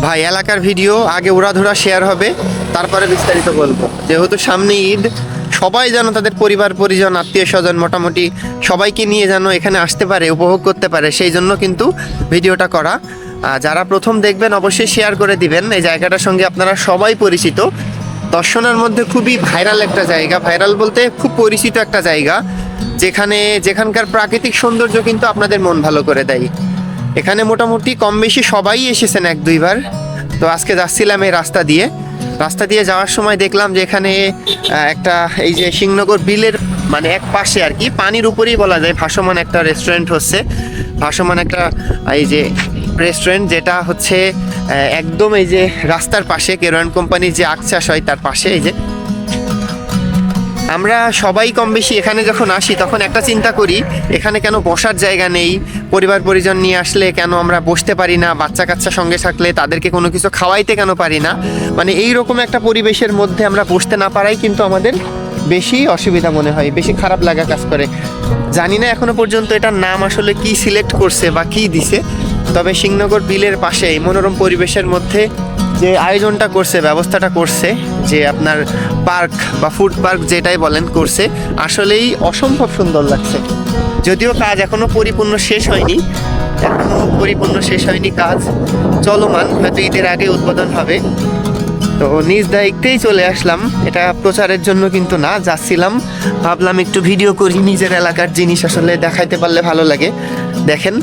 ভাই এলাকার ভিডিও আগে উড়াধুরা শেয়ার হবে, তারপরে বিস্তারিত বলবো। যেহেতু সামনে ঈদ, সবাই যেন তাদের পরিবার পরিজন আত্মীয় স্বজন মোটামুটি সবাইকে নিয়ে যেন এখানে আসতে পারে, উপভোগ করতে পারে, সেই জন্য কিন্তু ভিডিওটা করা। যারা প্রথম দেখবেন অবশ্যই শেয়ার করে দিবেন। এই জায়গাটার সঙ্গে আপনারা সবাই পরিচিত, দর্শনের মধ্যে খুবই ভাইরাল একটা জায়গা। ভাইরাল বলতে খুব পরিচিত একটা জায়গা, যেখানকার প্রাকৃতিক সৌন্দর্য কিন্তু আপনাদের মন ভালো করে দেয়। এখানে মোটামুটি কম বেশি সবাই এসেছেন এক দুইবার। তো আজকে যাচ্ছিলাম এই রাস্তা দিয়ে যাওয়ার সময় দেখলাম যে এখানে একটা এই যে সিংনগর বিলের মানে এক পাশে আর কি, পানির উপরেই বলা যায় ভাসমান একটা রেস্টুরেন্ট হচ্ছে, ভাসমান একটা এই যে রেস্টুরেন্ট, যেটা হচ্ছে একদম এই যে রাস্তার পাশে কেরোয়ান কোম্পানির যে আখ চাষ হয় তার পাশে। এই যে আমরা সবাই কম বেশি এখানে যখন আসি তখন একটা চিন্তা করি, এখানে কেন বসার জায়গা নেই, পরিবার পরিজন নিয়ে আসলে কেন আমরা বসতে পারি না, বাচ্চা কাচ্চা সঙ্গে থাকলে তাদেরকে কোনো কিছু খাওয়াইতে কেন পারি না। মানে এই রকম একটা পরিবেশের মধ্যে আমরা বসতে না পারাই কিন্তু আমাদের বেশি অসুবিধা মনে হয়, বেশি খারাপ লাগা কাজ করে। জানি না এখনো পর্যন্ত এটার নাম আসলে কি সিলেক্ট করছে বা কি দিছে, তবে সিংনগর বিলের পাশে এই মনোরম পরিবেশের মধ্যে যে আয়োজনটা করছে, ব্যবস্থাটা করছে, যে আপনার পার্ক বা ফুড পার্ক যেটাই বলেন করছে, আসলেই অসম্ভব সুন্দর লাগছে। যদিও কাজ এখনো পরিপূর্ণ শেষ হয়নি, কাজ চলমান, হয়তো ঈদের আগে উদ্বোধন হবে। তো নিজ দায়িত্বেই চলে আসলাম, এটা প্রচারের জন্য কিন্তু না, যাচ্ছিলাম ভাবলাম একটু ভিডিও করি, নিজের এলাকার জিনিস আসলে দেখাইতে পারলে ভালো লাগে। দেখেন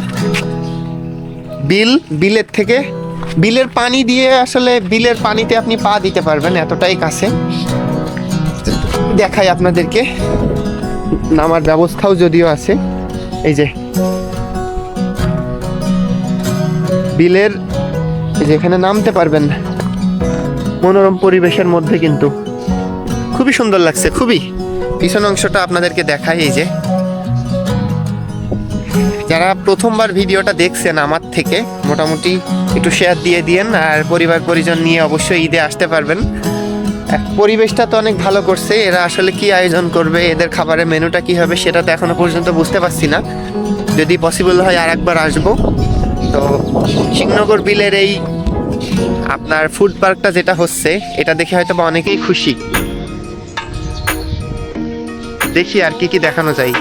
বিলের পানি দিয়ে, আসলে বিলের পানিতে আপনি পা দিতে পারবেন, এতটাই কাছে। দেখাই আপনাদেরকে, নামার ব্যবস্থাও যদিও আছে। এই যে বিলের, যেখানে নামতে পারবেন মনোরম পরিবেশের মধ্যে, কিন্তু খুবই সুন্দর লাগছে, খুবই। পিছন অংশটা আপনাদেরকে দেখাই। এই যে যারা প্রথমবার ভিডিওটা দেখছেন আমার থেকে, মোটামুটি একটু শেয়ার দিয়ে দিয়েন, আর পরিবার পরিজন নিয়ে অবশ্যই ঈদে আসতে পারবেন। পরিবেশটা তো অনেক ভালো করছে, এরা আসলে কি আয়োজন করবে, এদের খাবারের মেনুটা কি হবে সেটা তো এখনো পর্যন্ত বুঝতে পারছি না। যদি পসিবল হয় আর একবার আসবো। তো সিংনগর বিলের এই আপনার ফুড পার্কটা যেটা হচ্ছে, এটা দেখে হয়তো বা অনেকেই খুশি। দেখি আর কি দেখানো যায়।